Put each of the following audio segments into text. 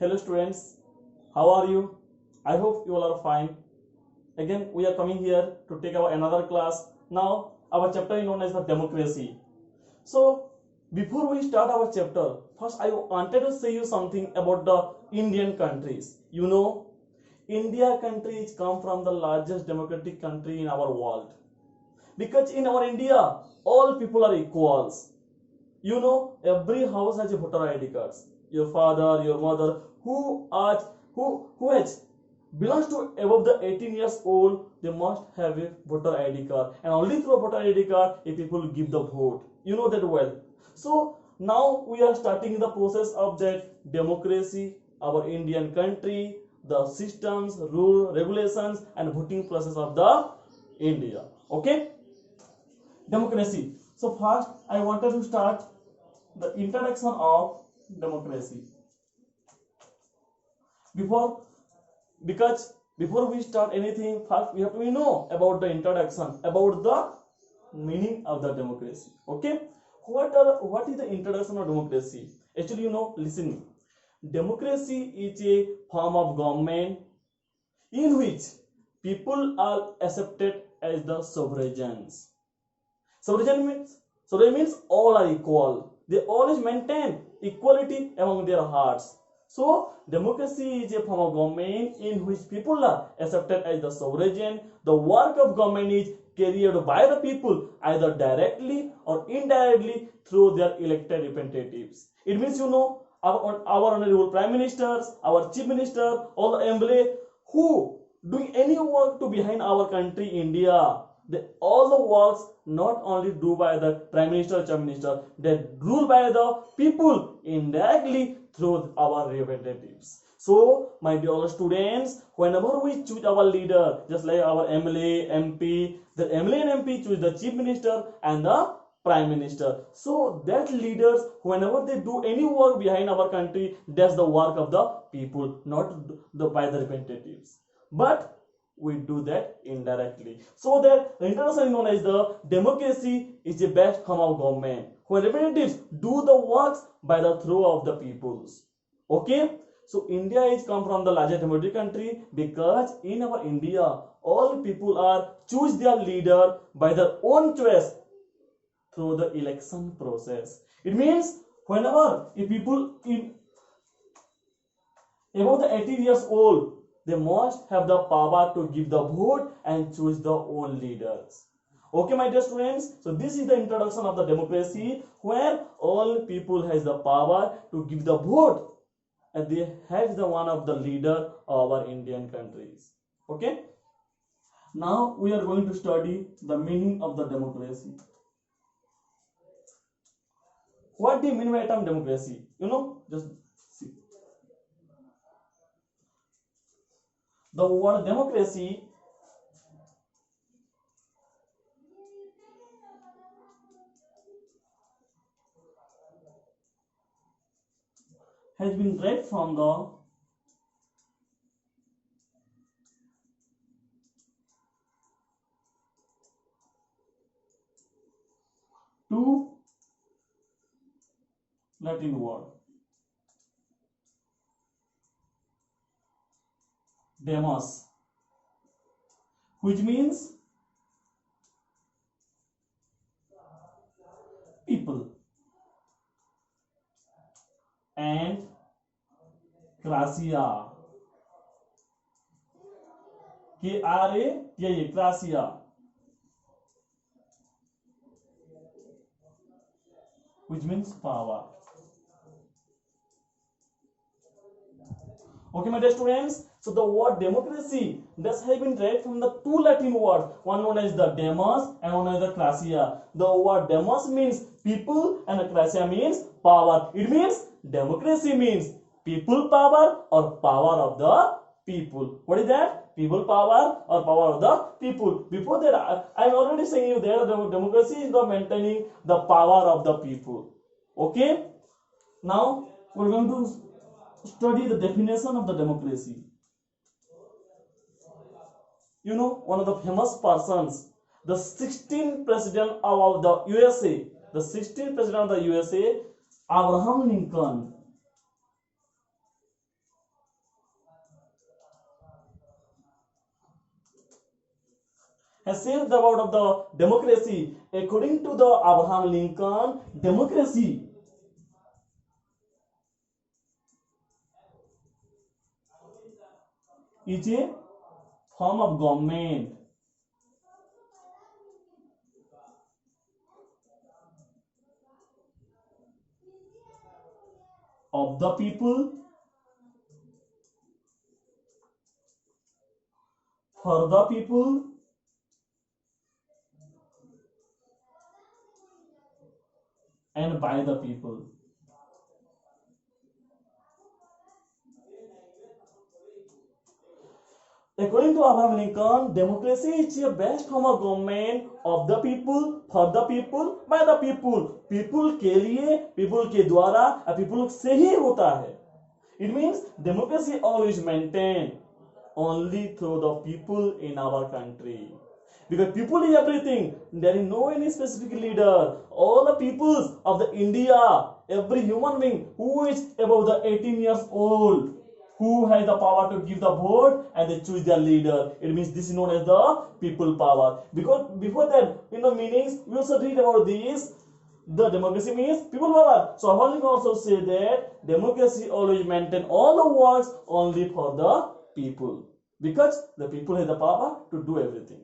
Hello students, how are you? I hope you all are fine. Again, we are coming here to take our another class. Now, our chapter is known as the democracy. So, before we start our chapter, first I wanted to say you something about the Indian countries. India country is come from the largest democratic country in our world. Because in our India, all people are equals. Every house has a voter ID cards. Your father, your mother, who has belongs to above the 18 years old, they must have a voter ID card, and only through a voter ID card if people give the vote. You know that well. So now we are starting the process of that democracy, our Indian country, the systems, rule, regulations, and voting process of the India. Okay, democracy. So first, I wanted to start the introduction of democracy. Before because before we start anything, first we have to know about the introduction, about the meaning of the democracy. Okay, what is the introduction of democracy? Actually, listen. Democracy is a form of government in which people are accepted as the sovereigns. Sovereign means all are equal. They always maintain equality among their hearts. So democracy is a form of government in which people are accepted as the sovereign. The work of government is carried by the people either directly or indirectly through their elected representatives. It means our honorable prime ministers, our chief minister, all the MLA who doing any work to behind our country India. All the works not only do by the prime minister or chief minister, they rule by the people indirectly through our representatives. So, my dear students, whenever we choose our leader, just like our MLA, MP, the MLA and MP choose the chief minister and the prime minister. So that leaders, whenever they do any work behind our country, that's the work of the people, not by the representatives. But we do that indirectly. So that the introduction is known as the democracy is the best form of government when representatives do the works by the through of the peoples. Okay. So India is come from the largest democratic country because in our India all people are choose their leader by their own choice through the election process. It means whenever if people in above the 18 years old, they must have the power to give the vote and choose the own leaders. Okay, my dear students, so this is the introduction of the democracy where all people has the power to give the vote and they have the one of the leader of our Indian countries. Okay, now we are going to study the meaning of the democracy. What do you mean by term democracy? Just see. The word democracy has been read from the two Latin word. Demos, which means people, and Krasia, K-R-A-T-I-A, Krasia, which means power. Okay, my dear students, so the word democracy has been read from the two Latin words, one known as the demos and one as the krasia. The word demos means people and the krasia means power. It means democracy means people power or power of the people. What is that? People power or power of the people. Before that, I am already saying you there, the democracy is the maintaining the power of the people. Okay, now we are going to study the definition of the democracy. One of the famous persons, the 16th president of the USA, the 16th president of the USA, Abraham Lincoln. has said about of the democracy. According to the Abraham Lincoln, democracy is a form of government of the people, for the people, and by the people. According to Abraham Lincoln, democracy is the best form of government of the people, for the people, by the people. People के लिए, people के द्वारा, people से ही होता है. It means democracy always maintained only through the people in our country. Because people is everything. There is no any specific leader. All the peoples of the India, every human being who is above the 18 years old, who has the power to give the vote and they choose their leader. It means this is known as the people power. Because before that, in the meanings, we also read about this. The democracy means people power. So Abraham also say that democracy always maintain all the works only for the people. Because the people have the power to do everything.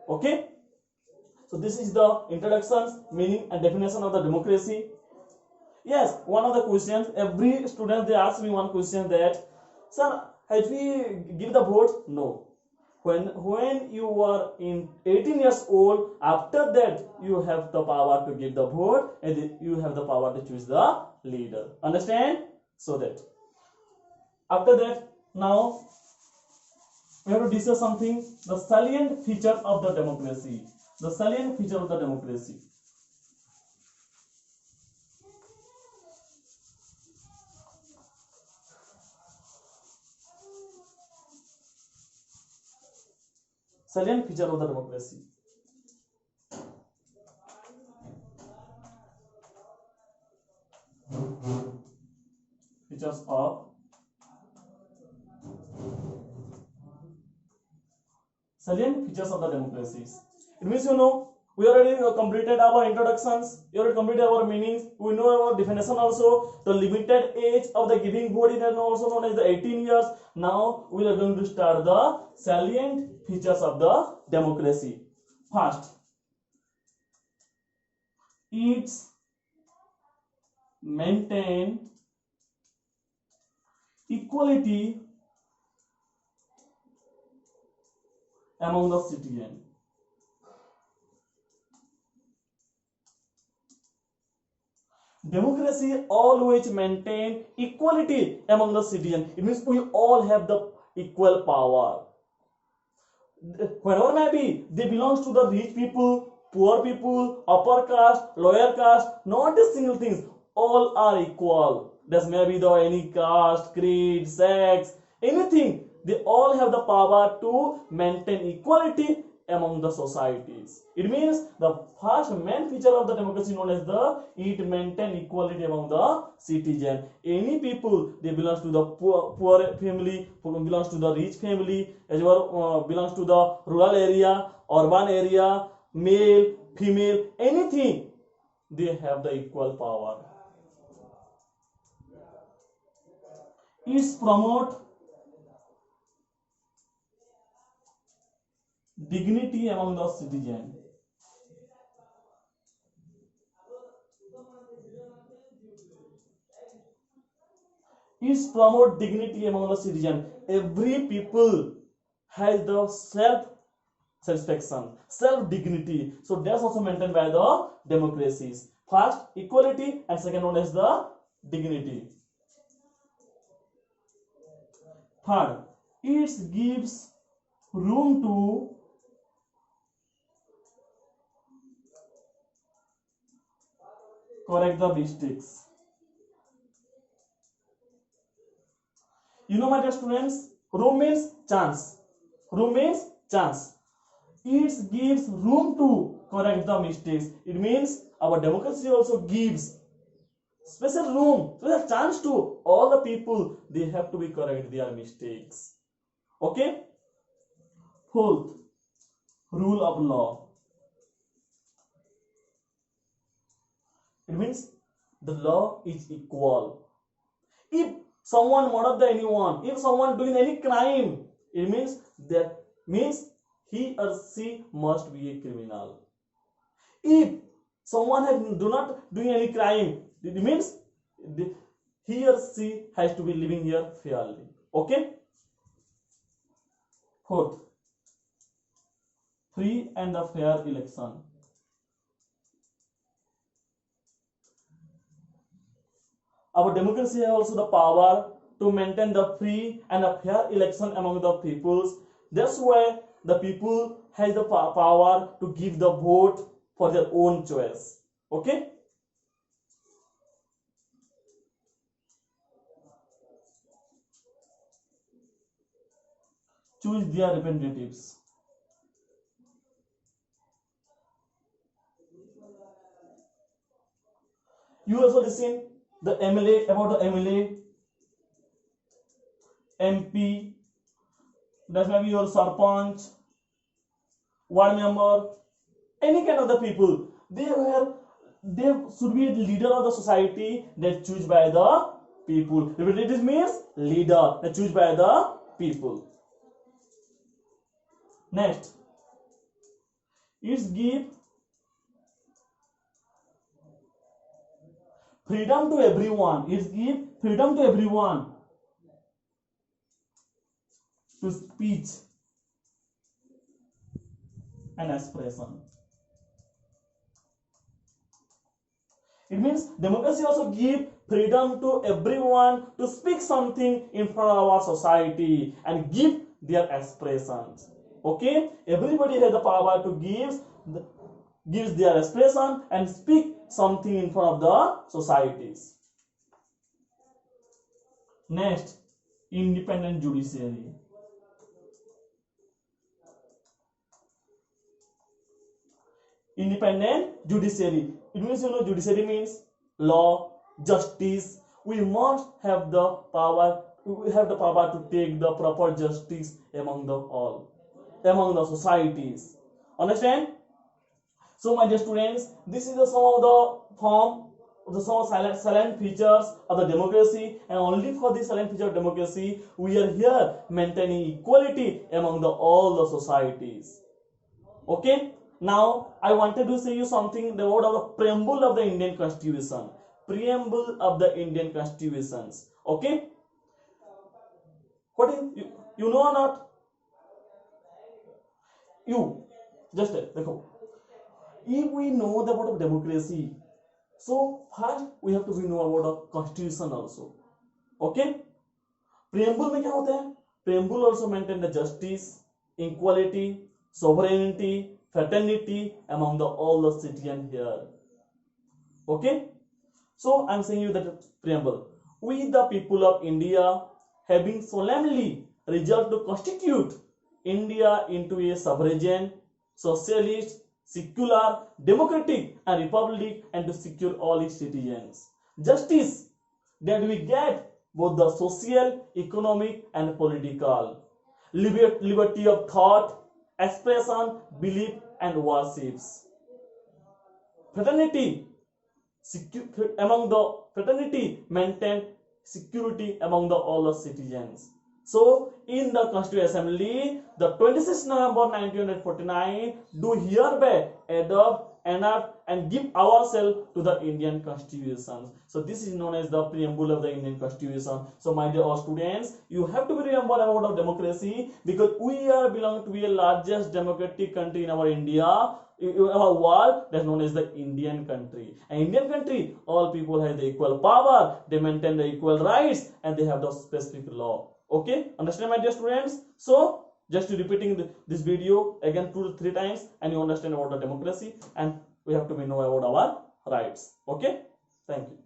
Okay? So this is the introductions, meaning and definition of the democracy. Yes, one of the questions, every student they ask me one question that, sir, have we give the vote? No. When you are in 18 years old, after that you have the power to give the vote and you have the power to choose the leader. Understand? So that after that, now we have to discuss something, the salient features of the democracy. The salient feature of the democracy. Salient feature of the democracy. Features of salient features of the democracies. It means we already completed our introductions, we already completed our meanings, we know our definition also. The limited age of the giving vote is also known as the 18 years. Now we are going to start the salient features of the democracy. First, it's maintain equality among the citizens. Democracy always maintain equality among the citizens. It means we all have the equal power. Whenever maybe they belongs to the rich people, poor people, upper caste, lower caste, not a single thing. All are equal. There's maybe the any caste, creed, sex, anything. They all have the power to maintain equality among the societies. It means the first main feature of the democracy known as the it maintain equality among the citizen. Any people they belongs to the poor family, belongs to the rich family, as well belongs to the rural area, urban area, male, female, anything, they have the equal power. It's promote dignity among the citizen. It's promote dignity among the citizen. Every people has the self satisfaction, self dignity. So that's also maintained by the democracies. First, equality, and second one is the dignity. Third, it gives room to correct the mistakes. My dear students, room means chance. Room means chance. It gives room to correct the mistakes. It means our democracy also gives special room, special chance to all the people. They have to be correct their mistakes. Okay. Fourth, rule of law. It means the law is equal. If someone murdered anyone, if someone doing any crime, it means he or she must be a criminal. If someone has do not doing any crime, it means he or she has to be living here fairly. Okay. Fourth, free and the fair election. Our democracy has also the power to maintain the free and a fair election among the peoples. That's why the people has the power to give the vote for their own choice. Okay. Choose their representatives. You also listen the MLA, about the MLA, MP, that may be your sarpanch, ward member, any kind of the people. They should be the leader of the society that choose by the people. Representative means leader that choose by the people. Next, it's give freedom to everyone. It's give freedom to everyone to speech and expression. It means democracy also give freedom to everyone to speak something in front of our society and give their expressions. Okay, everybody has the power to gives their expression and speak something in front of the societies. Next, independent judiciary. Independent judiciary. It means, judiciary means law, justice. We must have the power. We have the power to take the proper justice among the societies. Understand? So, my dear students, this is some of the some silent features of the democracy, and only for the silent feature of democracy, we are here maintaining equality among all the societies. Okay. Now, I wanted to say you something about the preamble of the Indian Constitution. Preamble of the Indian Constitutions. Okay. What is you know or not? You just देखो. If we know about democracy, so first we have to know about the constitution also. Okay. Preamble में क्या होता है? Preamble also maintain the justice, equality, sovereignty, fraternity among all the citizens here. Okay. So I'm saying you that preamble. We the people of India having solemnly resolved to constitute India into a sovereign, socialist, secular, democratic and republic, and to secure all its citizens. Justice that we get both the social, economic and political. Liberty of thought, expression, belief and worships. Fraternity, among the fraternity maintain security among all the citizens. So, in the Constituent Assembly, the 26th November 1949, do hereby adopt, enact, and give ourselves to the Indian Constitution. So, this is known as the preamble of the Indian Constitution. So, my dear students, you have to be remember about democracy because we are belong to be the largest democratic country in our India. In our world, that's known as the Indian country. An Indian country, all people have the equal power, they maintain the equal rights, and they have the specific law. Okay, understand, my dear students? So, just repeating this video again 2 to 3 times, and you understand about the democracy, and we have to know about our rights. Okay, thank you.